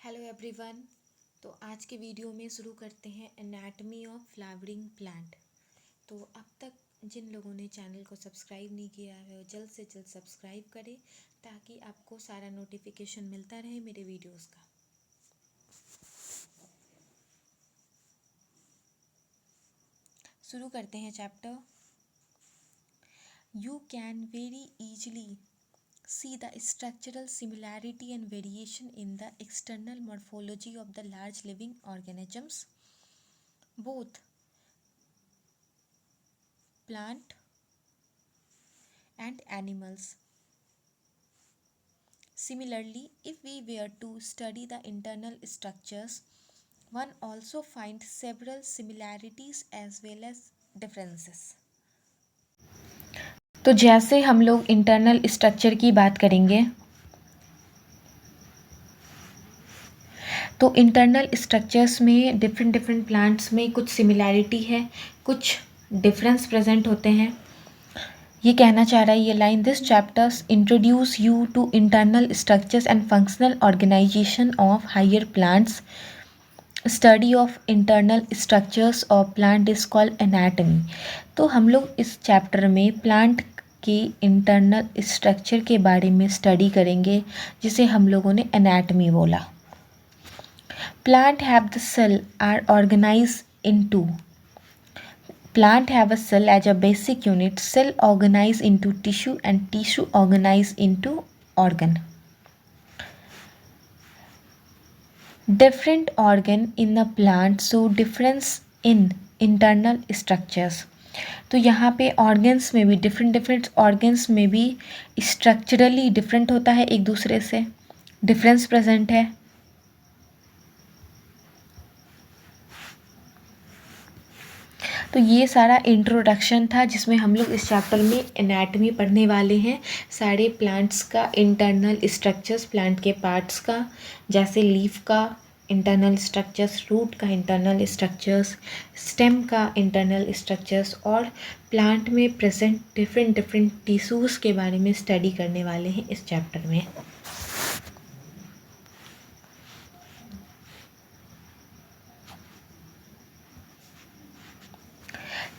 Hello everyone. तो आज के वीडियो में शुरू करते हैं एनाटमी ऑफ फ्लावरिंग प्लांट। तो अब तक जिन लोगों ने चैनल को सब्सक्राइब नहीं किया है वो जल्द से जल्द सब्सक्राइब करें ताकि आपको सारा नोटिफिकेशन मिलता रहे मेरे वीडियोस का। शुरू करते हैं chapter. You can very easily see the structural similarity and variation in the external morphology of the large living organisms, both plant and animals. Similarly, if we were to study the internal structures, one also finds several similarities as well as differences. तो जैसे हम लोग internal structure की बात करेंगे तो internal structures में different plants में कुछ सिमिलैरिटी है, कुछ डिफरेंस प्रेजेंट होते हैं। ये कहना चाह रहा है ये line, this chapters introduce you to internal structures and functional organisation of higher plants. Study of internal structures of plant is called anatomy. तो हम लोग इस चैप्टर में प्लांट के इंटरनल स्ट्रक्चर के बारे में स्टडी करेंगे जिसे हम लोगों ने एनाटमी बोला। Plant have the cell are organized into. Plant have a cell as a basic unit. Cell organize into tissue and tissue organize into organ. Different organ in the plant show difference in internal structures. तो यहाँ पे organs में भी different organs में भी structurally different होता है, एक दूसरे से डिफरेंस प्रेजेंट है। तो ये सारा इंट्रोडक्शन था जिसमें हम लोग इस चैप्टर में एनाटमी पढ़ने वाले हैं, सारे प्लांट्स का इंटरनल स्ट्रक्चर्स, प्लांट के पार्ट्स का, जैसे लीफ का इंटरनल स्ट्रक्चर्स, रूट का इंटरनल स्ट्रक्चर्स, स्टेम का इंटरनल स्ट्रक्चर्स और प्लांट में प्रेजेंट डिफरेंट टिश्यूज़ के बारे में स्टडी करने वाले हैं इस चैप्टर में।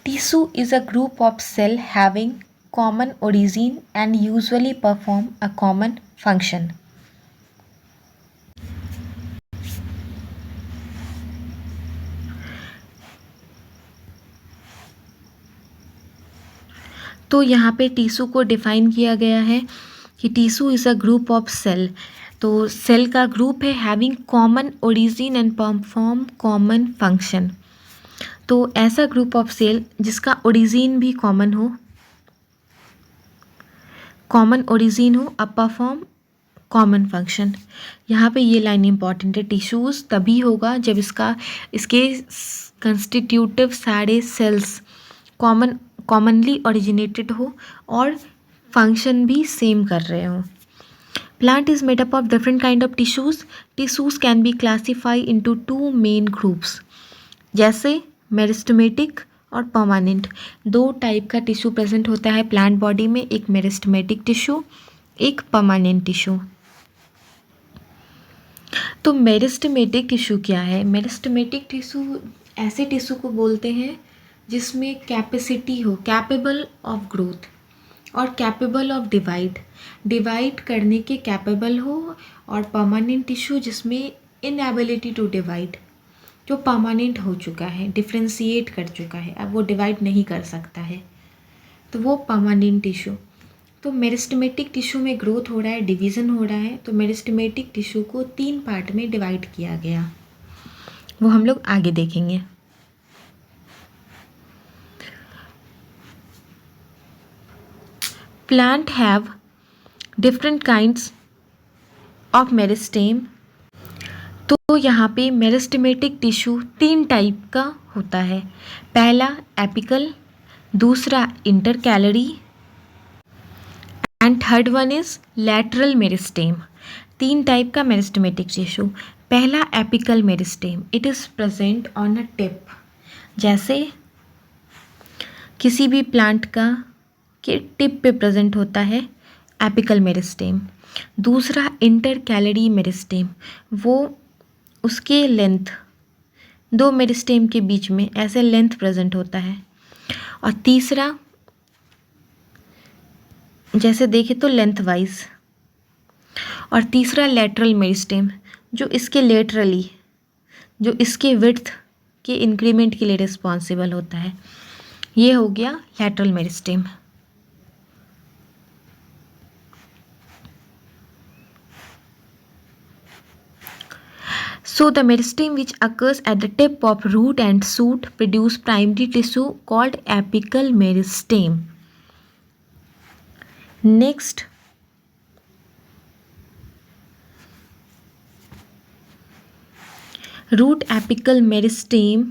Tissue is a group of cells having common origin and usually perform a common function. तो यहाँ पे टिश्यू को डिफाइन किया गया है कि tissue is a group of cell. तो सेल का ग्रुप है having common origin and perform common function. तो ऐसा ग्रुप ऑफ सेल जिसका ओरिजिन भी कॉमन हो, कॉमन ओरिजिन हो, अब परफॉर्म कॉमन फंक्शन। यहाँ पे ये लाइन इंपॉर्टेंट है, टिश्यूज़ तभी होगा जब इसके कंस्टिट्यूटिव सारे सेल्स कॉमनली ओरिजिनेटेड हो और फंक्शन भी सेम कर रहे हो। Plant is made up of different kind of tissues. Tissues can be classify into two main groups, जैसे मेरिस्टेमेटिक और परमानेंट। दो टाइप का टिश्यू प्रेजेंट होता है प्लांट बॉडी में, एक मेरिस्टेमेटिक टिश्यू, एक परमानेंट टिश्यू। तो मेरिस्टेमेटिक टिश्यू क्या है? मेरिस्टेमेटिक टिश्यू ऐसे टिश्यू को बोलते हैं जिसमें कैपेसिटी हो, कैपेबल ऑफ ग्रोथ और कैपेबल ऑफ डिवाइड करने के कैपेबल हो, और परमानेंट टिश्यू जिसमें इनएबिलिटी टू डिवाइड, जो परमानेंट हो चुका है, डिफ्रेंशिएट कर चुका है, अब वो डिवाइड नहीं कर सकता है, तो वो परमानेंट टिश्यू। तो मेरिस्टेमेटिक टिश्यू में ग्रोथ हो रहा है, डिवीज़न हो रहा है, तो मेरिस्टेमेटिक टिश्यू को 3 पार्ट में डिवाइड किया गया, वो हम लोग आगे देखेंगे। Plant have different kinds of meristem. तो यहाँ पे मेरिस्टेमेटिक टिश्यू 3 टाइप का होता है। पहला एपिकल, दूसरा intercalary and third one is lateral meristem. 3 type का मेरिस्टेमेटिक टिश्यू। पहला apical meristem, it is present on a tip, जैसे किसी भी प्लांट का के टिप पे प्रेजेंट होता है एपिकल मेरिस्टेम। दूसरा इंटरकैलरी मेरिस्टेम, वो उसके लेंथ, दो मेरिस्टेम के बीच में ऐसे लेंथ प्रेजेंट होता है। और तीसरा जैसे देखें तो लेंथ वाइज। और तीसरा लेटरल मेरिस्टेम, जो इसके लेटरली, जो इसके विड्थ के इंक्रीमेंट के लिए रिस्पॉन्सिबल होता है। ये हो गया lateral meristem. So the meristem which occurs at the tip of root and shoot produce primary tissue called apical meristem. Next, root apical meristem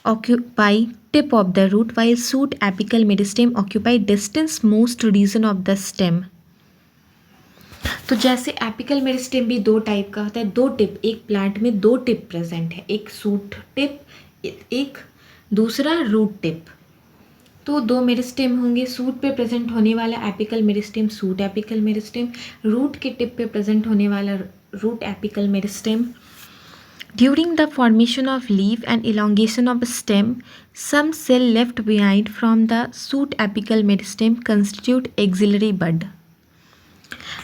occupy tip of the root while shoot apical meristem occupy distance most region of the stem. तो जैसे apical meristem भी दो type का होता है, दो tip, एक plant में दो टिप प्रेजेंट है, एक सूट टिप, एक दूसरा रूट टिप। तो दो मेरिस्टेम होंगे, सूट पे प्रेजेंट होने वाला apical meristem shoot apical meristem, root के टिप पे प्रेजेंट होने वाला root apical meristem. During the formation of leaf and elongation of stem, some cell left behind from the shoot apical meristem constitute axillary bud.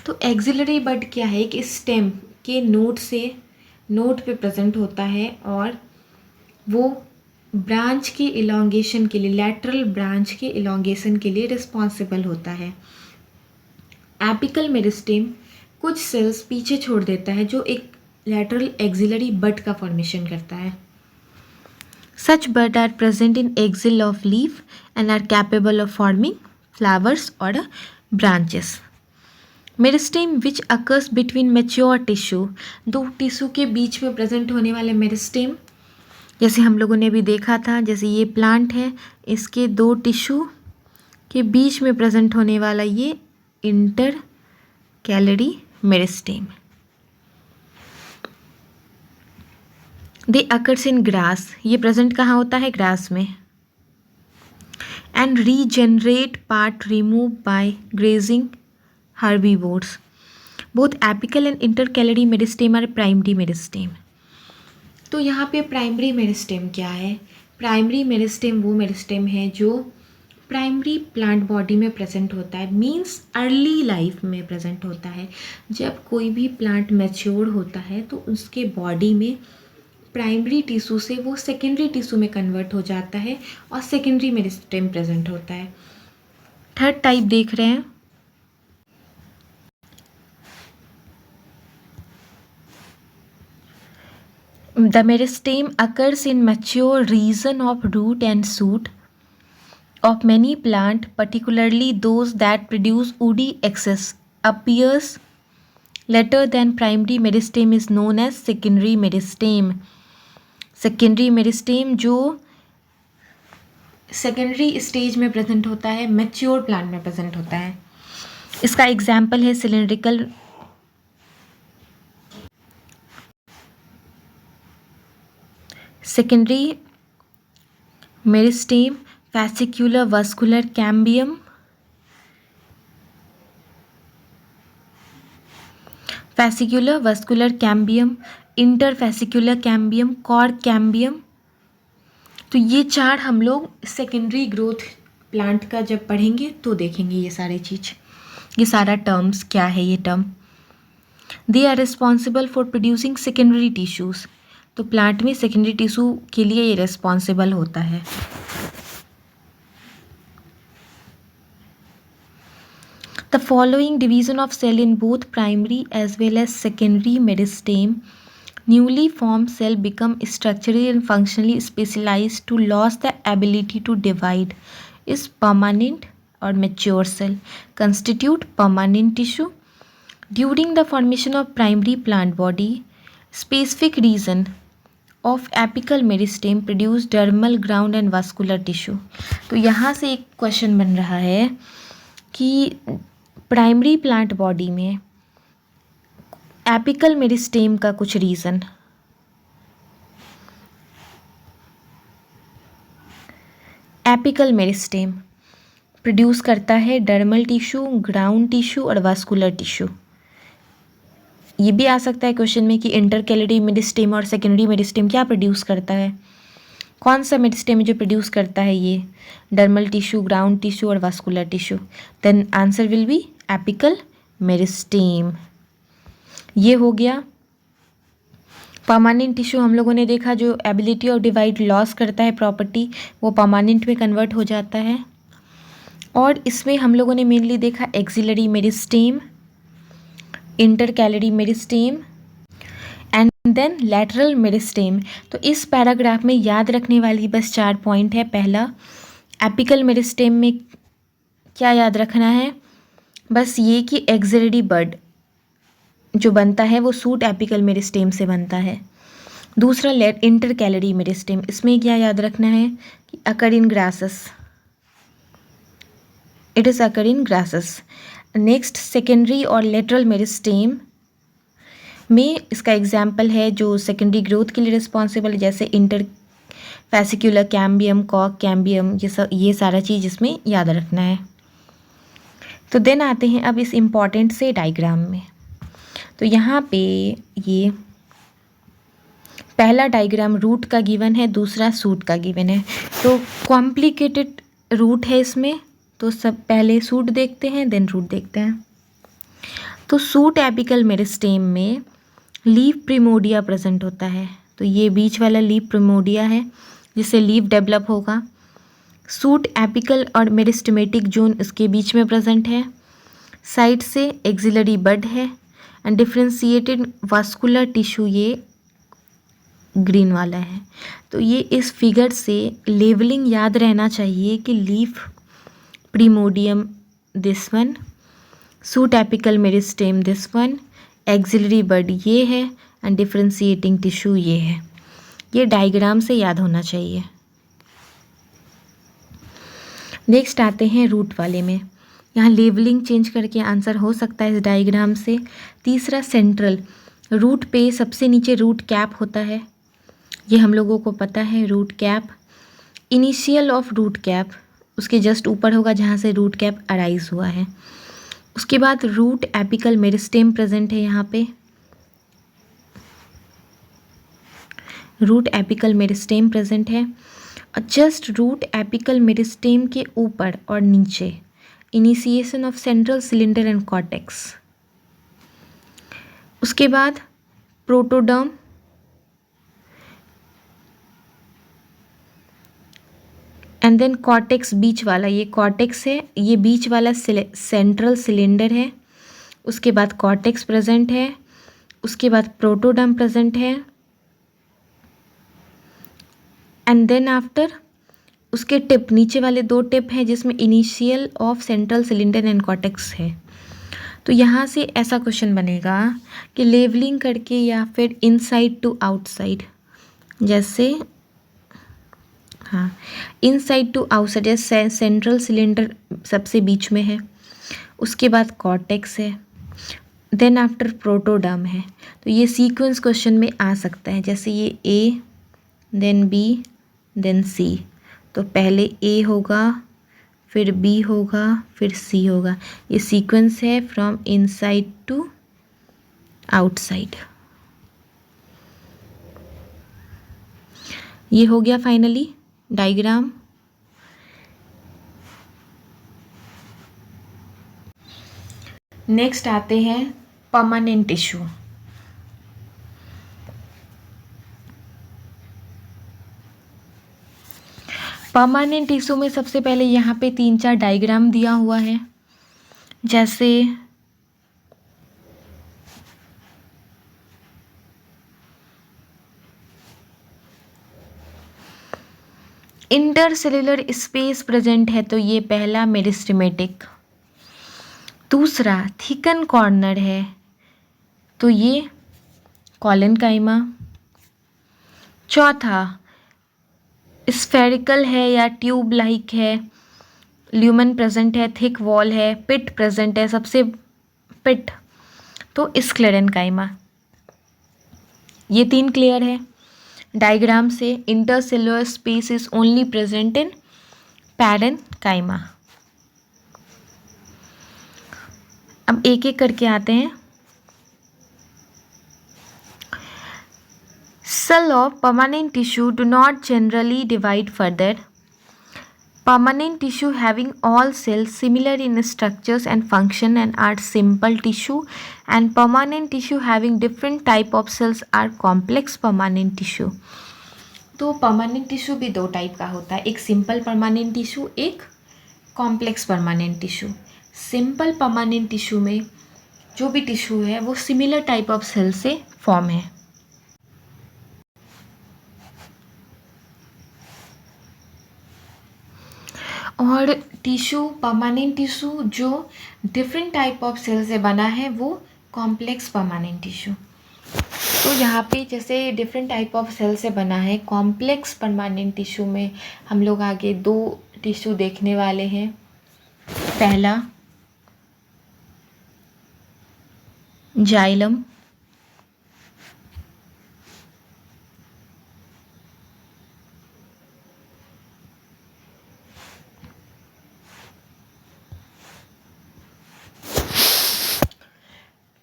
तो axillary बड क्या है? कि stem के node से नोड पे प्रेजेंट होता है और वो ब्रांच के इलोंगेशन के लिए, लैटरल ब्रांच के इलोंगेशन के लिए रिस्पॉन्सिबल होता है। एपिकल मेरिस्टेम कुछ सेल्स पीछे छोड़ देता है जो एक लैटरल एक्सिलरी बड का फॉर्मेशन करता है। Such bud are present in axil of leaf and are capable of forming flowers और branches. Meristem which occurs between mature tissue, दो टिश्यू के बीच में प्रेजेंट होने वाले मेरिस्टेम, जैसे हम लोगों ने भी देखा था, जैसे ये प्लांट है, इसके दो टिश्यू के बीच में प्रेजेंट होने वाला ये inter calorie meristem. They occurs in grass, ये प्रेजेंट कहाँ होता है? ग्रास में। And regenerate part remove by grazing herbivores. Both apical and intercalary meristem are primary meristem. तो यहाँ पे प्राइमरी मेरिस्टेम क्या है? प्राइमरी मेरिस्टेम वो मेरिस्टेम है जो प्राइमरी प्लांट बॉडी में प्रेजेंट होता है, मींस अर्ली लाइफ में प्रेजेंट होता है। जब कोई भी प्लांट मैच्योर होता है तो उसके बॉडी में प्राइमरी टिश्यू से वो सेकेंडरी टिश्यू में कन्वर्ट हो जाता है और सेकेंडरी मेरिस्टेम प्रेजेंट होता है। थर्ड टाइप देख रहे हैं, the meristem occurs in mature region of root and shoot of many plant, particularly those that produce woody excess. Appears later than primary meristem is known as secondary meristem. Secondary meristem जो secondary stage में present होता है, mature plant में present होता है। इसका example है cylindrical secondary meristem, fascicular vascular cambium, fascicular vascular cambium, interfascicular cambium, cork cambium। तो ये चार हम लोग सेकेंडरी ग्रोथ प्लांट का जब पढ़ेंगे तो देखेंगे ये सारी चीज़, ये सारा टर्म्स क्या है। ये term they are responsible for producing secondary tissues, तो प्लांट में सेकेंडरी टिश्यू के लिए ये रिस्पॉन्सिबल होता है। The following division of cell in both primary as well as secondary meristem, newly form cell become structurally and functionally specialised to lose the ability to divide is permanent और mature cell constitute permanent tissue. During the formation of primary plant body, specific region of apical meristem produce dermal ground and vascular tissue। तो यहाँ से एक question बन रहा है कि primary plant body में एपिकल मेरिस्टेम का कुछ रीजन, एपिकल मेरिस्टेम प्रोड्यूस करता है डर्मल टिश्यू, ग्राउंड टिश्यू और वास्कुलर टिश्यू। ये भी आ सकता है क्वेश्चन में कि इंटरकैलरी मेरिस्टेम और सेकेंडरी मेरिस्टेम क्या प्रोड्यूस करता है, कौन सा मेरिस्टेम जो प्रोड्यूस करता है ये, डर्मल टिश्यू, ग्राउंड टिश्यू और vascular tissue. Then answer will be apical meristem. ये हो गया। परमानेंट टिश्यू हम लोगों ने देखा जो एबिलिटी ऑफ डिवाइड लॉस करता है प्रॉपर्टी, वो परमानेंट में कन्वर्ट हो जाता है। और इसमें हम लोगों ने मेनली देखा axillary meristem, intercalary meristem and then lateral meristem. तो इस पैराग्राफ में याद रखने वाली बस 4 पॉइंट है। पहला, एपिकल मेरिस्टेम में क्या याद रखना है, बस ये कि एक्सिलरी बड जो बनता है वो सूट एपिकल मेरिस्टेम से बनता है। दूसरा, इंटरकैलरी मेरिस्टेम, इसमें क्या याद रखना है कि occur in grasses, it is occur in grasses. Next, secondary और लेटरल मेरिस्टेम में इसका एग्जाम्पल है जो सेकेंडरी ग्रोथ के लिए रिस्पॉन्सिबल है, जैसे इंटर फैसिक्यूलर कैम्बियम, कॉक कैम्बियम, ये सारा चीज़ इसमें याद रखना है। तो देन आते हैं अब इस इम्पॉर्टेंट से डायग्राम में। तो यहाँ पे ये पहला डायग्राम रूट का गिवन है, दूसरा सूट का गिवन है। तो कॉम्प्लिकेटेड रूट है इसमें, तो सब पहले सूट देखते हैं देन रूट देखते हैं। तो सूट एपिकल मेरिस्टेम में लीफ प्रिमोडिया प्रेजेंट होता है। तो ये बीच वाला लीफ प्रिमोडिया है जिससे लीफ डेवलप होगा। सूट एपिकल और मेरिस्टेमेटिक जोन इसके बीच में प्रेजेंट है। साइड से एक्सिलरी बड है एंड डिफ्रेंशिएटेड वास्कुलर टिश्यू ये ग्रीन वाला है। तो ये इस फिगर से लेवलिंग याद रहना चाहिए कि leaf primordium this one, shoot apical meristem this one, axillary bud ये है एंड डिफ्रेंशिएटिंग टिश्यू ये है। ये डायग्राम से याद होना चाहिए। नेक्स्ट आते हैं रूट वाले में। यहाँ लेवलिंग चेंज करके आंसर हो सकता है इस डायग्राम से। तीसरा, सेंट्रल, रूट पे सबसे नीचे रूट कैप होता है, ये हम लोगों को पता है। Root cap, initial of root cap उसके जस्ट ऊपर होगा जहाँ से रूट कैप अराइज हुआ है। उसके बाद रूट एपिकल मेरिस्टेम प्रेजेंट है यहाँ पे, रूट एपिकल मेरिस्टेम प्रेजेंट है। और जस्ट रूट एपिकल मेरिस्टेम के ऊपर और नीचे initiation of central cylinder and cortex. उसके बाद प्रोटोडर्म, एंड देन कॉर्टेक्स बीच वाला, ये कॉर्टेक्स है, ये बीच वाला सेंट्रल सिलेंडर है। उसके बाद कॉर्टेक्स प्रेजेंट है, उसके बाद प्रोटोडर्म प्रेजेंट है एंड देन आफ्टर उसके टिप, नीचे वाले 2 टिप हैं जिसमें initial of central cylinder and cortex है। तो यहाँ से ऐसा क्वेश्चन बनेगा कि लेवलिंग करके या फिर इनसाइड टू आउटसाइड, जैसे हाँ इनसाइड टू आउटसाइड, जैसे सेंट्रल सिलेंडर सबसे बीच में है, उसके बाद कॉर्टेक्स है, देन आफ्टर प्रोटोडर्म है। तो ये सीक्वेंस क्वेश्चन में आ सकता है, जैसे ये ए देन बी देन सी। तो पहले ए होगा, फिर बी होगा, फिर सी होगा। ये सीक्वेंस है फ्रॉम इनसाइड टू आउटसाइड। ये हो गया फाइनली डायग्राम। नेक्स्ट आते हैं परमानेंट टिश्यू। परमानेंट टिश्यू में सबसे पहले यहाँ पे 3-4 डायग्राम दिया हुआ है, जैसे इंटरसेल्युलर स्पेस प्रेजेंट है, तो ये पहला मेरिस्टेमेटिक। दूसरा थिकन कॉर्नर है, तो ये कॉलेनकाइमा। चौथा स्फेरिकल है या ट्यूब लाइक है, ल्यूमन प्रेजेंट है, थिक वॉल है, पिट प्रेजेंट है, सबसे पिट, तो स्क्लेरेनकाइमा। ये 3 क्लियर है डायग्राम से। Intercellular space is only present in parenchyma. अब एक एक करके आते हैं। Cell of permanent tissue do not generally divide further. Permanent tissue having all cells similar in structures and function and are simple tissue, and permanent tissue having different type of cells are complex permanent tissue. तो permanent tissue भी दो type का होता है, एक simple permanent tissue, एक complex permanent tissue. Simple permanent tissue में जो भी टिश्यू है वो सिमिलर टाइप ऑफ सेल से फॉर्म है। और टिश्यू परमानेंट टिश्यू जो डिफरेंट टाइप ऑफ सेल से बना है वो कॉम्प्लेक्स परमानेंट टिश्यू। तो यहाँ पे जैसे डिफरेंट टाइप ऑफ सेल से बना है कॉम्प्लेक्स परमानेंट टिश्यू में हम लोग आगे दो टिश्यू देखने वाले हैं। पहला जाइलम,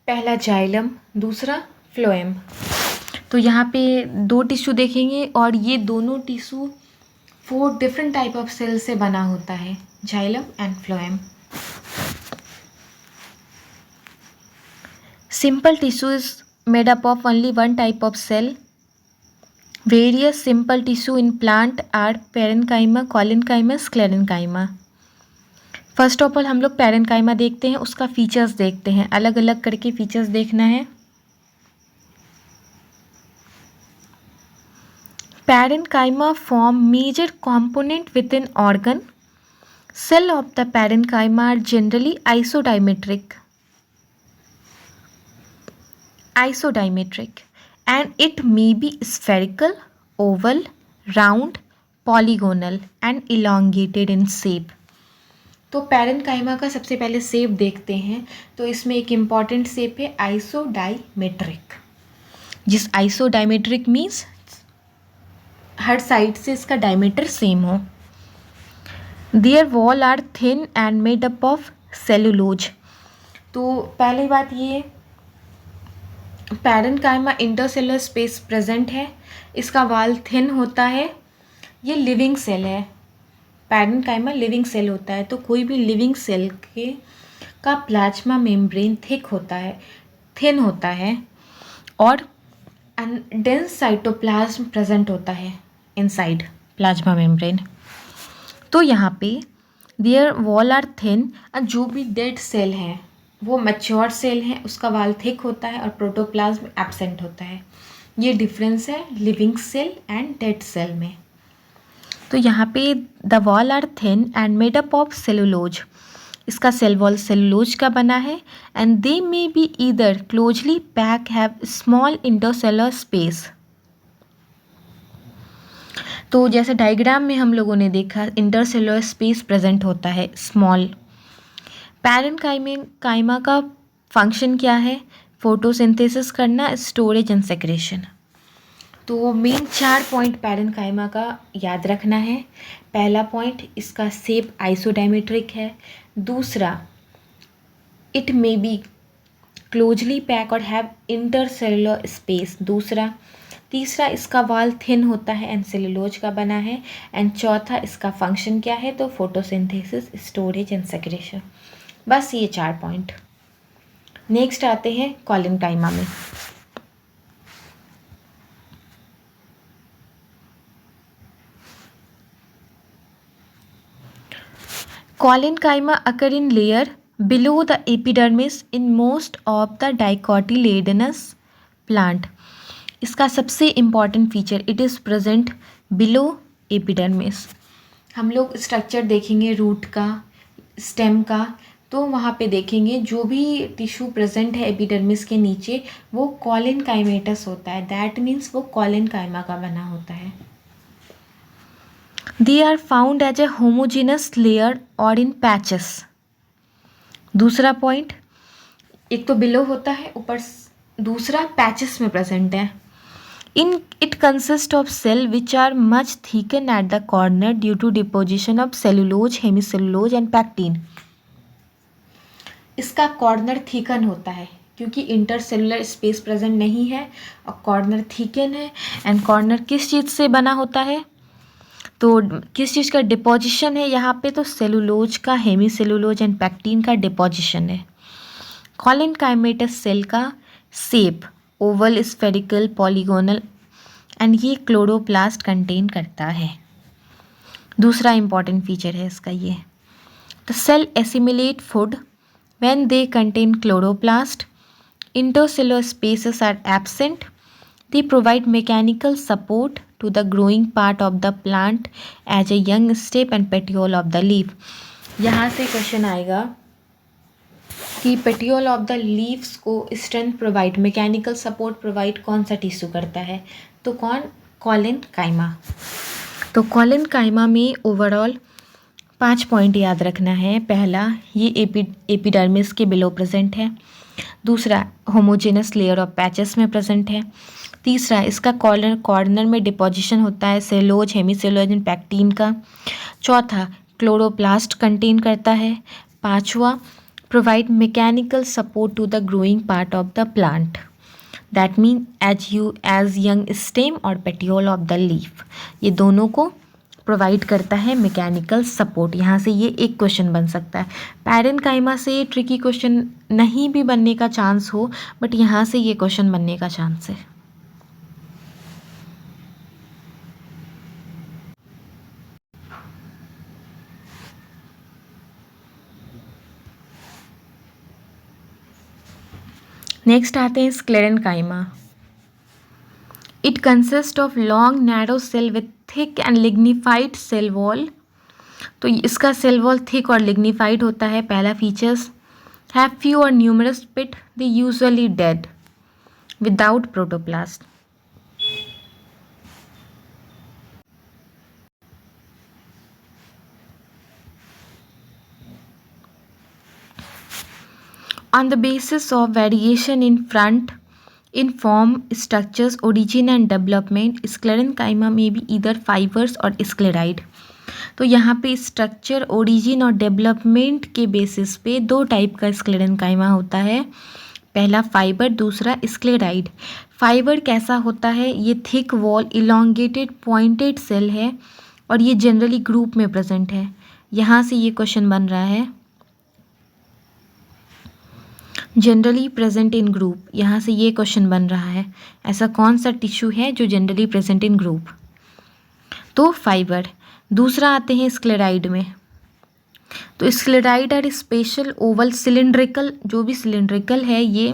पहला जाइलम, दूसरा फ्लोएम। तो यहाँ पे दो टिश्यू देखेंगे और ये दोनों tissue 4 different type of cell से बना होता है, xylem and phloem. Simple tissue is made up of only one type of cell. Various simple tissue in plant are parenchyma, collenchyma, sclerenchyma. First of all हम लोग parenchyma देखते हैं, उसका features देखते हैं, अलग अलग करके फीचर्स देखना है। Parenchyma form major component within organ. Cell of the parenchyma are generally isodimetric, and it may be spherical, oval, round, polygonal and elongated in shape. तो पेरेन्काइमा का सबसे पहले शेप देखते हैं। तो इसमें एक इम्पॉर्टेंट शेप है आइसोडाइमेट्रिक, जिस आइसोडाइमेट्रिक मीन्स हर साइड से इसका डायमीटर सेम हो। Their wall are thin and made up of cellulose. तो पहली बात ये पेरेन्काइमा इंटरसेलुलर स्पेस प्रेजेंट है, इसका वॉल थिन होता है, ये लिविंग सेल है। पेरेन्काइमा लिविंग सेल होता है, तो कोई भी लिविंग सेल का प्लाज्मा मेम्ब्रेन थिक होता है, थिन होता है, और डेंस साइटोप्लाज्म प्रेजेंट होता है इनसाइड प्लाज्मा मेम्ब्रेन। तो यहाँ पे देयर वॉल आर थिन, जो भी डेड सेल है वो मैच्योर सेल है, उसका वॉल थिक होता है और प्रोटोप्लाज्म एब्सेंट होता है। ये डिफरेंस है living cell and dead cell में। तो यहाँ पे the wall are thin and made up of cellulose, इसका सेल वॉल सेलुलोज का बना है, and they may be either closely pack have small intercellular space. तो जैसे डायग्राम में हम लोगों ने देखा इंटरसेलुलर स्पेस प्रेजेंट होता है स्मॉल। पेरेन्काइमा का फंक्शन क्या है? फोटोसिंथेसिस करना, स्टोरेज एंड सेक्रेशन। तो मेन 4 पॉइंट पेरेन्काइमा का याद रखना है। पहला पॉइंट, इसका शेप आइसोडायमेट्रिक है। दूसरा, it may be closely pack और हैव इंटरसेलुलर स्पेस। दूसरा, तीसरा, इसका वॉल थिन होता है एंड सेलुलोज का बना है। एंड चौथा, इसका फंक्शन क्या है? तो फोटोसिंथेसिस, स्टोरेज एंड सेक्रेशन। बस ये 4 पॉइंट। नेक्स्ट आते हैं कॉलिनकाइमा में। Collenchyma occur in layer below the epidermis in most of the dicotyledonous plant. इसका सबसे important feature, it is present below epidermis. हम लोग स्ट्रक्चर देखेंगे रूट का, स्टेम का, तो वहाँ पे देखेंगे जो भी टिश्यू प्रेजेंट है एपिडर्मिस के नीचे वो कॉलिनकाइमेटस होता है। दैट मीन्स वो कॉलिनकाइमा का बना होता है। They are found as a homogeneous layer or in patches. दूसरा पॉइंट, एक तो बिलो होता है ऊपर, दूसरा पैचेस में प्रेजेंट है। In it consists of cell which are much thickened at the corner due to deposition of cellulose, hemicellulose and pectin. इसका कॉर्नर थिकन होता है क्योंकि इंटरसेलुलर स्पेस प्रेजेंट नहीं है और कॉर्नर थिकन है। एंड कॉर्नर किस चीज़ से बना होता है, तो किस चीज़ का डिपोजिशन है यहाँ पे, तो सेलुलोज का, हेमी सेलुलोज एंड पैक्टीन का डिपोजिशन है। कॉलिनकाइमेटस सेल का shape oval, spherical, polygonal and ये क्लोरोप्लास्ट कंटेन करता है। दूसरा इंपॉर्टेंट फीचर है इसका ये, the cell assimilate food when they contain chloroplast, intercellular spaces are absent, they provide mechanical support to the growing part of the plant as a young stem and petiole of the leaf। यहाँ से question आएगा कि petiole of the leaves को strength provide, mechanical support provide कौन सा tissue करता है, तो कौन, कॉलिनकाइमा। तो कॉलिनकाइमा में ओवरऑल 5 पॉइंट याद रखना है। पहला, ये एपिडर्मिस के बिलो प्रेजेंट है। दूसरा, होमोजेनस लेयर ऑफ पैचेस में प्रेजेंट है। तीसरा, इसका कॉर्नर में डिपोजिशन होता है सेलोज, हेमीसेलोज एंड पैक्टीन का। चौथा, क्लोरोप्लास्ट कंटेन करता है। पांचवा, provide mechanical support to the growing part of the plant, that mean as young stem और पेटियोल ऑफ द लीफ, ये दोनों को प्रोवाइड करता है मैकेनिकल सपोर्ट। यहाँ से ये एक क्वेश्चन बन सकता है। पैरेनकाइमा से ट्रिकी क्वेश्चन नहीं भी बनने का चांस हो, बट यहाँ से ये क्वेश्चन बनने का चांस है। नेक्स्ट आते हैं sclerenchyma. It consist of long narrow cell with thick and lignified cell wall. तो इसका सेल वॉल थिक और लिग्निफाइड होता है। पहला फीचर्स, हैव फ्यू और numerous pit, they usually dead without protoplast. On the basis of variation in front, in form, structures, origin and development, sclerenchyma may be either fibers और scleride। तो यहाँ पे structure, origin और development के basis पे दो type का sclerenchyma होता है। पहला फाइबर, दूसरा स्क्लेराइड। फाइबर कैसा होता है, ये thick wall, elongated pointed cell है और ये जनरली ग्रुप में प्रेजेंट है। यहाँ से ये क्वेश्चन बन रहा है, जनरली प्रेजेंट इन ग्रुप, यहाँ से ये क्वेश्चन बन रहा है, ऐसा कौन सा टिश्यू है जो जनरली प्रेजेंट इन ग्रुप, तो फाइबर। दूसरा आते हैं स्क्लेराइड में। तो sclereid are special oval cylindrical, जो भी सिलिंड्रिकल है ये,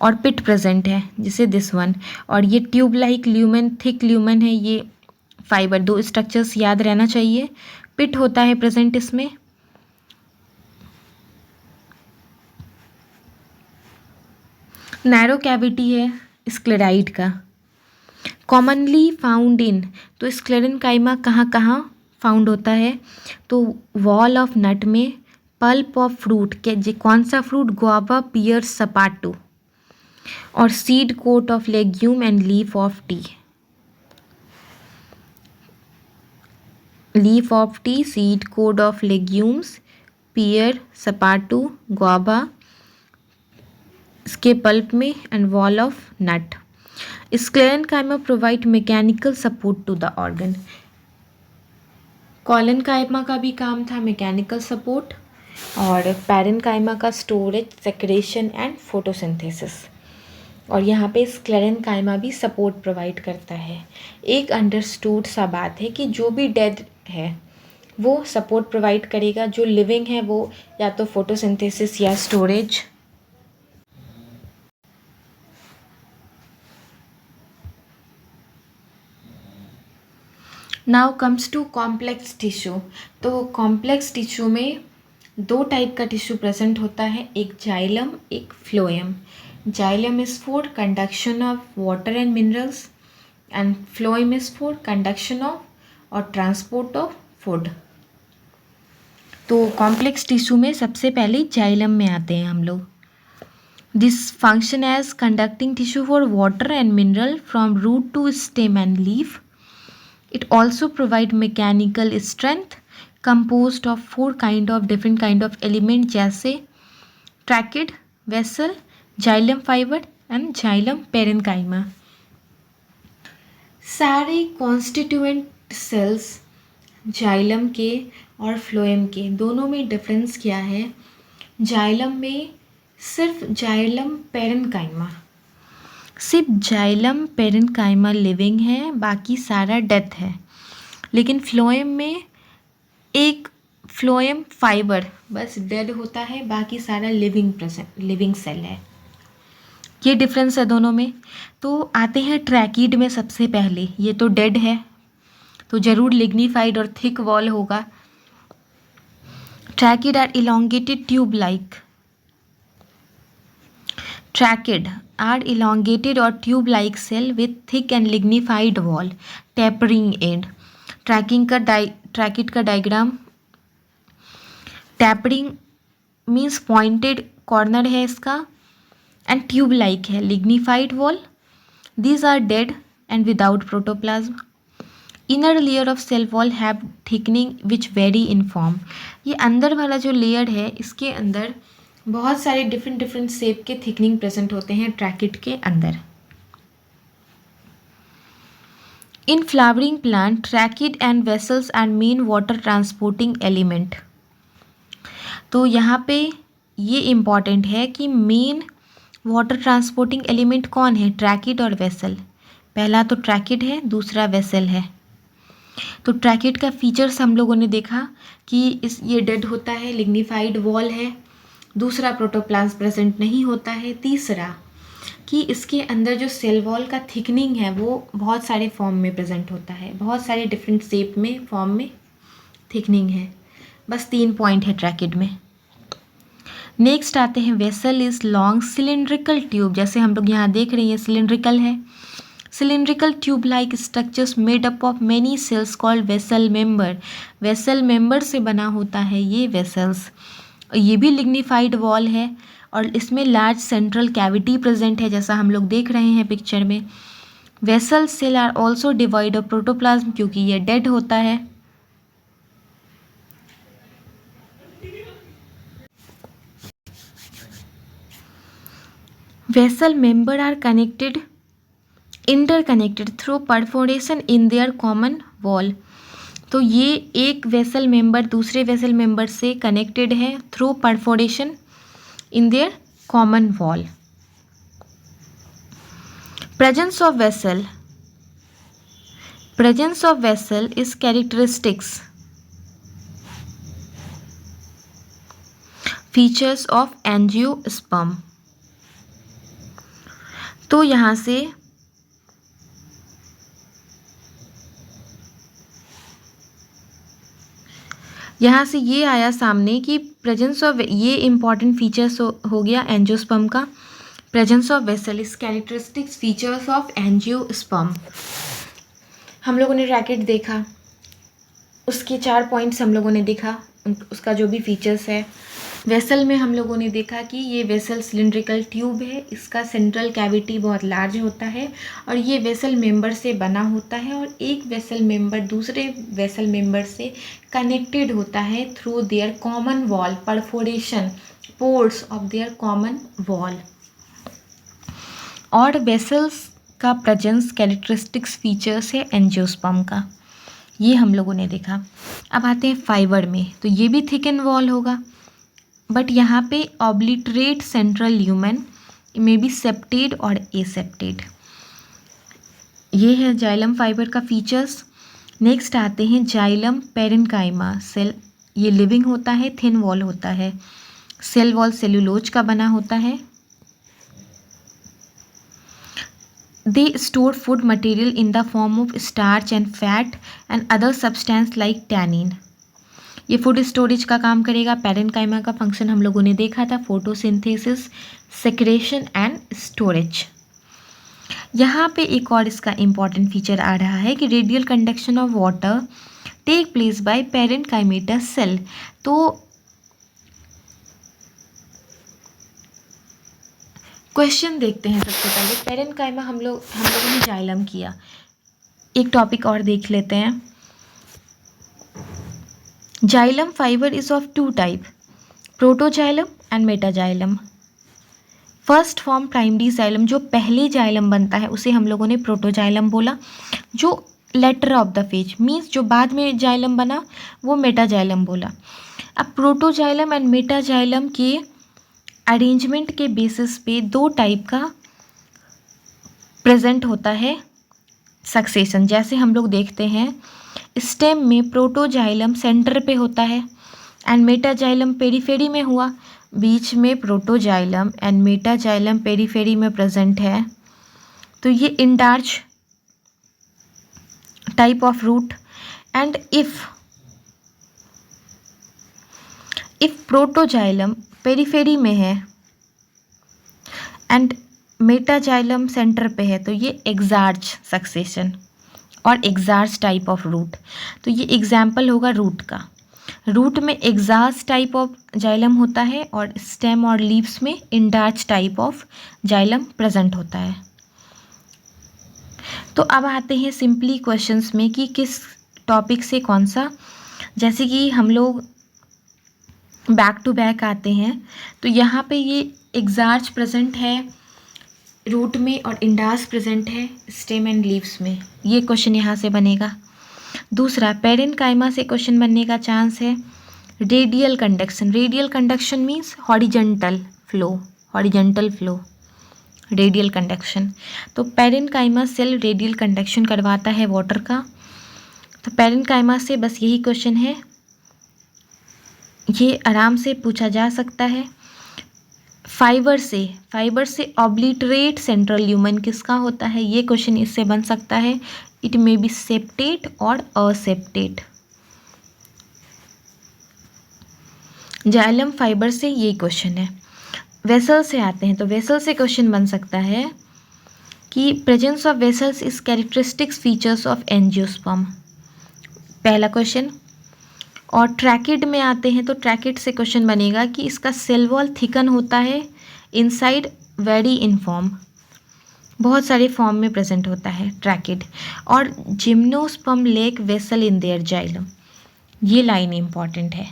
और पिट प्रेजेंट है जैसे दिस वन, और ये tube like lumen, thick lumen है, ये फाइबर। दो स्ट्रक्चर्स याद रहना चाहिए। पिट होता है प्रेजेंट इसमें। नैरो कैविटी है स्क्लेराइड का। कॉमनली फाउंड इन, तो स्क्लेरेनकाइमा कहाँ कहाँ फाउंड होता है, तो वॉल ऑफ नट में, पल्प ऑफ फ्रूट के, जे कौन सा फ्रूट, गुआवा, पियर, सपाटू, और seed coat of legume and leaf of tea. Leaf of tea, seed coat of legumes, pear, sapota, guava इसके पल्प में, and wall of nut. Sclerenchyma provide mechanical support to the organ. Collenchyma का भी काम था mechanical support, और parenchyma का storage, secretion and photosynthesis. और यहाँ पे स्क्लेरेनकाइमा भी सपोर्ट प्रोवाइड करता है। एक अंडरस्टूड सा बात है कि जो भी डेड है वो सपोर्ट प्रोवाइड करेगा, जो लिविंग है वो या तो फोटोसिंथेसिस या storage. Now comes to complex tissue. तो कॉम्प्लेक्स टिश्यू में दो टाइप का टिश्यू प्रेजेंट होता है, एक जाइलम, एक phloem. Xylem is for conduction of water and minerals and phloem is for conduction of और ट्रांसपोर्ट ऑफ फूड। तो कॉम्प्लेक्स टिश्यू में सबसे पहले जाइलम में आते हैं हम लोग। This function as conducting tissue for water and mineral from root to stem and leaf. It also provide mechanical strength composed of 4 different kind of element जैसे trachea, vessel, xylem fibre and xylem parenchyma. सारे constituent sales xylem के और phloem के दोनों में difference क्या है? Xylem में सिर्फ जाइलम पेरेन्काइमा, सिर्फ जाइलम पेरेन्काइमा लिविंग है, बाकी सारा डेथ है। लेकिन फ्लोएम में एक फ्लोएम फाइबर बस डेड होता है, बाकी सारा लिविंग सेल है। ये डिफरेंस है दोनों में। तो आते हैं ट्रैकीड में सबसे पहले। ये तो डेड है तो ज़रूर लिग्निफाइड और थिक वॉल होगा। Tracheid are elongated tube like. Trachid are elongated or tube-like cell with thick and lignified wall, tapering end. Tracheid का diagram, tapering means pointed corner है इसका, एंड ट्यूब लाइक है, lignified wall. These are dead and without protoplasm. Inner layer of cell wall have thickening which vary in form. ये अंदर वाला जो layer है इसके अंदर बहुत सारे डिफरेंट शेप के थिकनिंग प्रेजेंट होते हैं ट्रैकिड के अंदर। In flowering plant tracheid and vessels and main water transporting element. तो यहाँ पे ये इम्पॉर्टेंट है कि मेन वाटर ट्रांसपोर्टिंग एलिमेंट कौन है? ट्रैकिड और वेसल। पहला तो ट्रैकिड है, दूसरा वेसल है। तो ट्रैकिड का फीचर्स हम लोगों ने देखा कि ये डेड होता है, लिग्निफाइड वॉल है, दूसरा प्रोटोप्लाज्म प्रेजेंट नहीं होता है, तीसरा कि इसके अंदर जो सेल वॉल का थिकनिंग है वो बहुत सारे फॉर्म में प्रेजेंट होता है, बहुत सारे डिफरेंट शेप में फॉर्म में थिकनिंग है। बस 3 पॉइंट है ट्रैकिड में। नेक्स्ट आते हैं vessel is long cylindrical tube. जैसे हम लोग यहाँ देख रहे हैं सिलिंड्रिकल है। Cylindrical tube like structures made up of many cells called vessel member. Vessel member से बना होता है ये वेसल्स। ये भी लिग्निफाइड वॉल है और इसमें लार्ज सेंट्रल कैविटी प्रेजेंट है, जैसा हम लोग देख रहे हैं पिक्चर में। Vessel cell are also devoid of protoplasm, क्योंकि ये डेड होता है। Vessel member are connected interconnected through perforation in their common wall. तो ये एक वेसल मेंबर दूसरे वेसल मेंबर से कनेक्टेड है through perforation in their common wall. Presence of vessel is characteristics features of angiosperm. तो यहाँ से ये आया सामने कि प्रेजेंस ऑफ, ये इंपॉर्टेंट फीचर्स हो गया एंजियोस्पर्म का। Presence of vessel is characteristics features of angiosperm. हम लोगों ने रैकेट देखा, उसके 4 पॉइंट्स हम लोगों ने देखा, उसका जो भी फीचर्स है। वेसल में हम लोगों ने देखा कि ये वेसल सिलिंड्रिकल ट्यूब है, इसका सेंट्रल कैविटी बहुत लार्ज होता है और ये वेसल मेंबर से बना होता है और एक वेसल मेंबर दूसरे वेसल मेंबर से कनेक्टेड होता है through their common wall, perforation, pores of their common wall. और वेसल्स का प्रेजेंस कैरेक्टरिस्टिक्स फीचर्स है एंजियोस्पर्म का, ये हम लोगों ने देखा। अब आते हैं फाइबर में। तो ये भी थिक एंड वॉल होगा, बट यहाँ पे ऑब्लिटरेट सेंट्रल ल्यूमेन में भी सेप्टेड और एसेप्टेड। ये है जाइलम फाइबर का फीचर्स। नेक्स्ट आते हैं जाइलम पेरेन्काइमा सेल। ये लिविंग होता है, थिन वॉल होता है, सेल वॉल सेलुलोज का बना होता है। They store food material in the form of starch and fat and other substance like tannin. ये फूड स्टोरेज का काम करेगा। पेरेन्काइमा का फंक्शन हम लोगों ने देखा था, फोटोसिंथेसिस, सेक्रेशन एंड स्टोरेज। यहाँ पे एक और इसका इम्पॉर्टेंट फीचर आ रहा है कि radial conduction of water take place by parenchymatous cell. तो क्वेश्चन देखते हैं सबसे पहले। पेरेन्काइमा हम लोगों ने जाइलम किया, एक टॉपिक और देख लेते हैं। Xylem fibre is of 2 type, protoxylem and metaxylem. First form primary xylem, जो पहले जाइलम बनता है उसे हम लोगों ने प्रोटोजाइलम बोला। जो later of the phase means जो बाद में जाइलम बना वो मेटाजाइलम बोला। अब प्रोटोजाइलम एंड मेटाजाइलम के अरेंजमेंट के बेसिस पे दो टाइप का प्रेजेंट होता है सक्सेशन। जैसे हम लोग देखते हैं स्टेम में प्रोटोजाइलम सेंटर पे होता है एंड मेटाजाइलम पेरीफेरी में हुआ। बीच में प्रोटोजाइलम एंड मेटाजाइलम पेरीफेरी में प्रेजेंट है, तो ये endarch type of root. And if protoxylem periphery में है एंड मेटाजाइलम सेंटर पे है तो ये एक्सार्च सक्सेशन और एक्सार्च टाइप ऑफ रूट। तो ये एग्जाम्पल होगा रूट का। रूट में एक्सार्च टाइप ऑफ जाइलम होता है और स्टेम और लीव्स में endarch type of xylem present होता है। तो अब आते हैं सिंपली क्वेश्चंस में कि किस टॉपिक से कौन सा। जैसे कि हम लोग बैक टू बैक आते हैं, तो यहाँ पे ये एक्सार्च प्रेजेंट है रूट में और इंडार्च प्रेजेंट है स्टेम एंड लीव्स में। ये क्वेश्चन यहाँ से बनेगा। दूसरा पेरेन्काइमा से क्वेश्चन बनने का चांस है radial conduction. Radial conduction means horizontal flow radial conduction. तो पेरेन्काइमा सेल रेडियल कंडक्शन करवाता है वाटर का। तो पेरेन्काइमा से बस यही क्वेश्चन है, ये आराम से पूछा जा सकता है। फाइबर से ऑब्लिटरेट सेंट्रल ल्यूमेन किसका होता है, ये क्वेश्चन इससे बन सकता है। इट मे बी सेप्टेट और असेप्टेट। जाइलम फाइबर से ये क्वेश्चन है। वेसल से आते हैं, तो वेसल से क्वेश्चन बन सकता है कि presence of vessels is characteristics features of angiosperm, पहला क्वेश्चन। और ट्रैकिड में आते हैं, तो ट्रैकिड से क्वेश्चन बनेगा कि इसका सेल वॉल थिकन होता है इनसाइड वेरी इन फॉर्म, बहुत सारे फॉर्म में प्रेजेंट होता है ट्रैकिड। और gymnosperm lack vessel in their xylem, ये लाइन इंपॉर्टेंट है।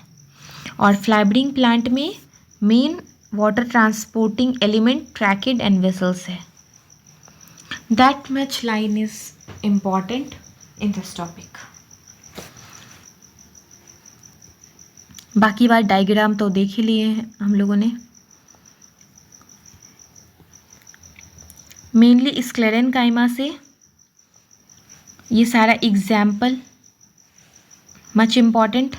और फ्लाइबरिंग प्लांट में main water transporting element tracheid and vessels है। That much line is important in this topic. बाकी बात डायग्राम तो देख ही लिए हैं हम लोगों ने। मेनली स्क्लेरेन्काइमा से ये सारा example much important.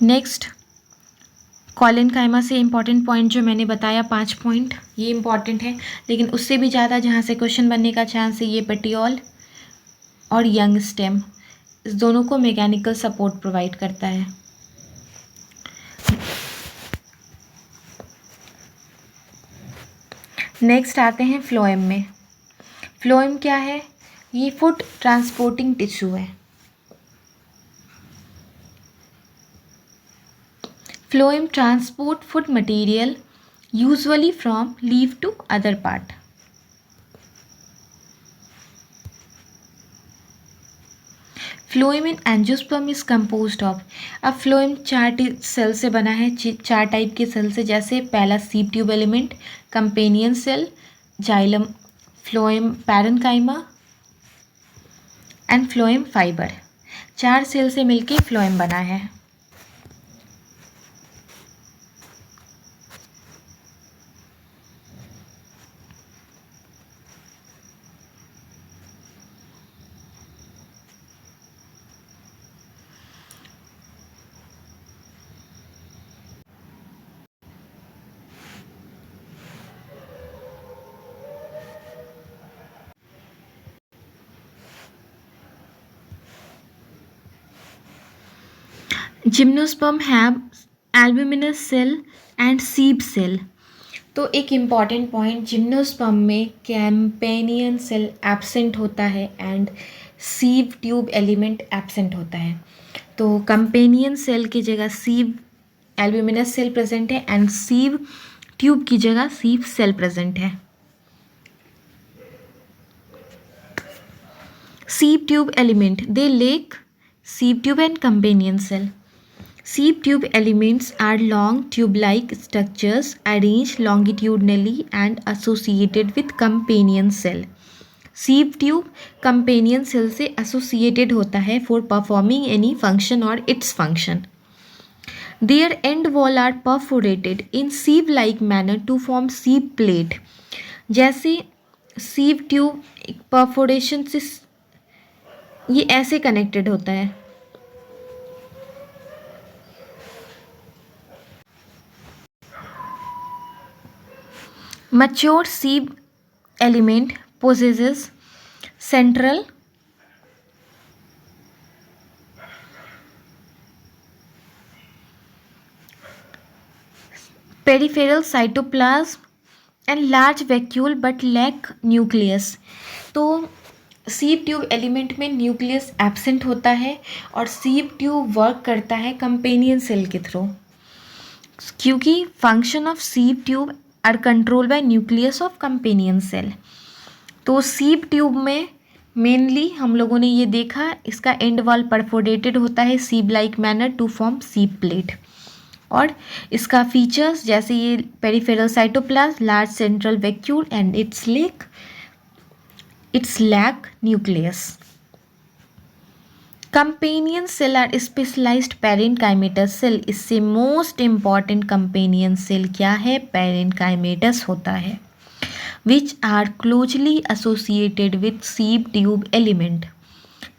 Next collenchyma से इम्पॉर्टेंट पॉइंट जो मैंने बताया 5 पॉइंट, ये इम्पॉर्टेंट है। लेकिन उससे भी ज़्यादा जहाँ से क्वेश्चन बनने का चांस है ये पेटियोल और यंग स्टेम, इस दोनों को मैकेनिकल सपोर्ट प्रोवाइड करता है। नेक्स्ट आते हैं फ्लोएम में। फ्लोएम क्या है, ये फूड ट्रांसपोर्टिंग टिश्यू है। Phloem transport food material usually from leaf to other part. Phloem in angiosperm is composed of. अब फ्लोएम 4 सेल से बना है, 4 टाइप के सेल से। जैसे पहला sieve tube element, companion cell, xylem, phloem parenchyma and phloem fibre. 4 cell से मिलके फ्लोएम बना है। Gymnosperm have albuminous cell and sieve cell. तो एक इम्पॉर्टेंट पॉइंट, जिम्नोस्पर्म में कैम्पेनियन सेल एब्सेंट होता है and sieve tube element absent होता है। तो कंपेनियन सेल की जगह सीव एल्ब्यूमिनस सेल प्रेजेंट है एंड सीव ट्यूब की जगह सीव सेल प्रेजेंट है। Sieve tube element they lack sieve tube and companion cell. Sieve tube elements are long tube-like structures arranged longitudinally and associated with companion cell. Sieve tube companion cell से associated होता है for performing any function or its function. Their end wall are perforated in sieve-like manner to form sieve plate. जैसे sieve tube perforation से ये ऐसे connected होता है. Mature sieve element possesses central peripheral cytoplasm and large vacuole but lack nucleus. तो sieve tube element में nucleus absent होता है और सीव ट्यूब वर्क करता है कंपेनियन सेल के थ्रू, क्योंकि function of sieve tube are control by nucleus of companion cell. तो सीव ट्यूब में मेनली हम लोगों ने ये देखा, इसका एंड वॉल परफोरेटेड होता है sieve like manner to form sieve plate. और इसका फीचर्स जैसे ये peripheral cytoplasm, large central vacuole and its lack nucleus. Companion cell are specialized parenchymatous cell. इससे मोस्ट इम्पॉर्टेंट companion cell क्या है? parenchymatous होता है, which are closely associated with sieve tube element.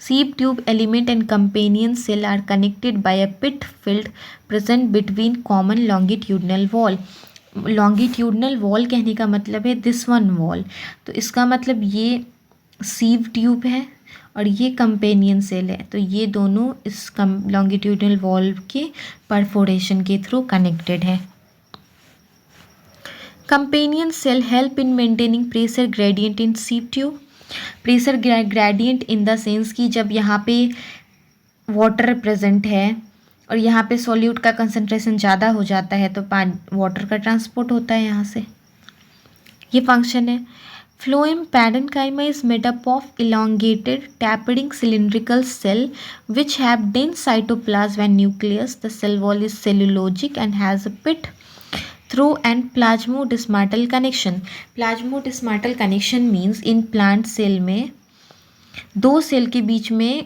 Sieve tube element and companion cell are connected by a pit filled present between common longitudinal wall. Longitudinal wall कहने का मतलब है this one wall. तो इसका मतलब ये सीव ट्यूब है और ये कंपेनियन सेल है, तो ये दोनों इस लॉन्गिट्यूडनल वॉल के परफोरेशन के थ्रू कनेक्टेड है. Companion cell help in maintaining pressure gradient in sieve tube. Pressure gradient in the sense कि जब यहाँ पे वाटर प्रेजेंट है और यहाँ पे सॉल्यूट का कंसंट्रेशन ज़्यादा हो जाता है तो वाटर का ट्रांसपोर्ट होता है यहाँ से, ये फंक्शन है. Phloem parenchyma is made up of elongated tapering cylindrical cell which have dense cytoplasm and nucleus. The cell wall is cellulosic and has a pit through and plasmodesmatal connection. Plasmodesmatal connection means in plant cell में दो cell के बीच में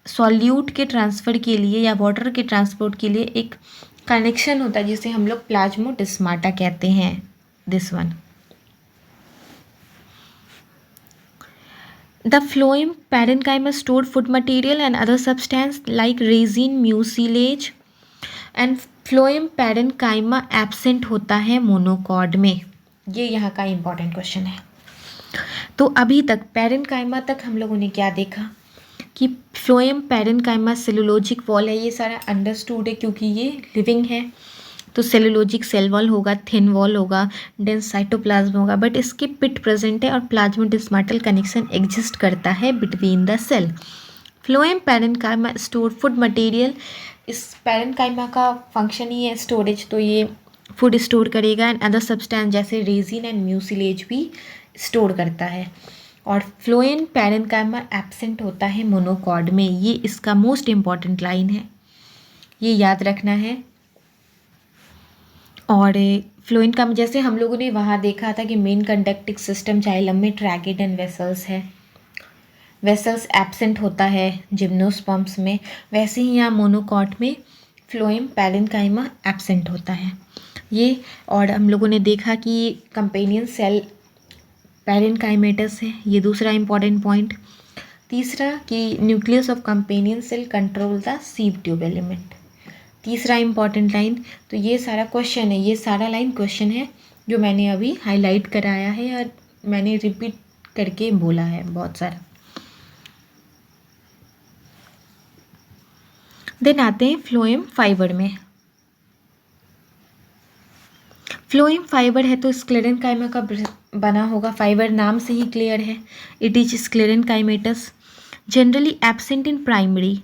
solute के transfer के लिए या water के ट्रांसपोर्ट के लिए एक कनेक्शन होता है जिसे हम लोग प्लाज्मोडेस्माटा कहते हैं. This one. The phloem parenchyma stored food material and other substance like resin, mucilage and phloem parenchyma absent होता है मोनोकॉड में. ये यहाँ का इम्पॉर्टेंट क्वेश्चन है. तो अभी तक पैरेनकाइमा तक हम लोगों ने क्या देखा कि फ्लोएम पैरेनकाइमा सेलुलोजिक वॉल है, ये सारा अंडरस्टूड है क्योंकि ये लिविंग है. तो सेलुलोजिक सेल वॉल होगा, थिन वॉल होगा, डेंस साइटोप्लाज्म होगा, बट इसके पिट प्रेजेंट है और प्लाज्मोडेस्माटल कनेक्शन एग्जिस्ट करता है between the cell. Phloem parenchyma store food material. इस पैरेनकाइमा का फंक्शन ही है स्टोरेज, तो ये फूड स्टोर करेगा एंड अदर सब्सटेंस जैसे रेजिन एंड म्यूसिलेज भी स्टोर करता है. और फ्लोएम पैरेनकाइमा एब्सेंट होता है मोनोकॉड में. ये इसका मोस्ट इम्पॉर्टेंट लाइन है, ये याद रखना है. और फ्लोएम का जैसे हम लोगों ने वहाँ देखा था कि मेन कंडक्टिंग सिस्टम जाइलम में ट्रैकेट एंड वेसल्स है, वेसल्स एब्सेंट होता है जिम्नोस्पर्म्स में, वैसे ही यहाँ मोनोकॉट में फ्लोएम पैरेनकाइमा एब्सेंट होता है ये. और हम लोगों ने देखा कि कंपेनियन सेल पैरेनकाइमेटस है, ये दूसरा इम्पॉर्टेंट पॉइंट. तीसरा कि nucleus of companion cell control the sieve tube element, तीसरा इम्पॉर्टेंट लाइन. तो ये सारा क्वेश्चन है, ये सारा लाइन क्वेश्चन है जो मैंने अभी हाईलाइट कराया है और मैंने रिपीट करके बोला है बहुत सारा. देन आते हैं फ्लोएम फाइबर में. फ्लोएम फाइबर है तो स्क्लेरेनकाइमा का बना होगा. फाइबर नाम से ही क्लियर है, it is sclerenchymatous. Generally absent in primary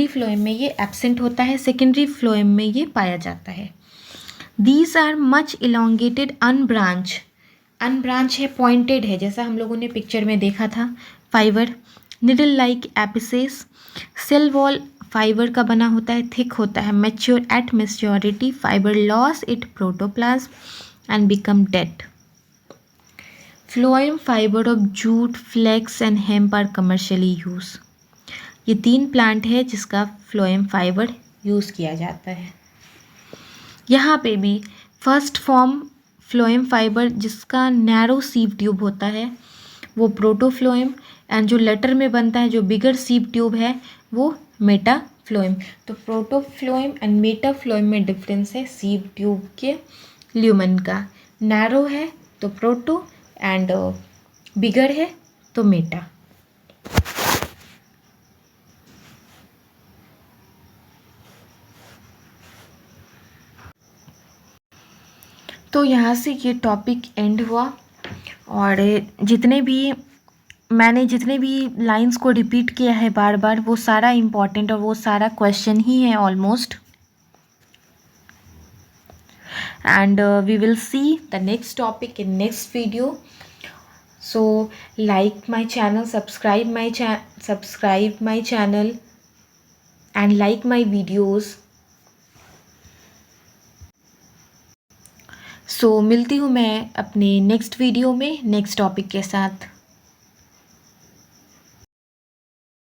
phloem में ये एब्सेंट होता है, सेकेंडरी फ्लोएम में ये पाया जाता है. These are much elongated unbranch. Unbranch है, पॉइंटेड है, जैसा हम लोगों ने पिक्चर में देखा था. Fibre needle like apices. Cell wall fibre का बना होता है, थिक होता है, mature at maturity fibre loss it protoplasm and become dead. Phloem fibre of jute, flax and hemp are commercially use. ये 3 प्लांट है जिसका फ्लोएम फाइबर यूज़ किया जाता है। यहाँ पे भी फर्स्ट फॉर्म फ्लोएम फाइबर जिसका नैरो सीव ट्यूब होता है वो प्रोटोफ्लोएम, एंड जो लेटर में बनता है जो बिगर सीव ट्यूब है वो मेटाफ्लोएम। तो प्रोटोफ्लोएम एंड मेटाफ्लोएम में डिफरेंस है सीव ट्यूब के ल्यूमन का। नैरो है तो प्रोटो एंड बिगर है तो मेटा। तो यहाँ से ये टॉपिक एंड हुआ, और मैंने जितने भी लाइंस को रिपीट किया है बार बार वो सारा इम्पॉर्टेंट और वो सारा क्वेश्चन ही है almost. And we will see the next topic in next video. So like my channel, subscribe my channel and like my videos. So मिलती हूँ मैं अपने नेक्स्ट वीडियो में नेक्स्ट टॉपिक के साथ।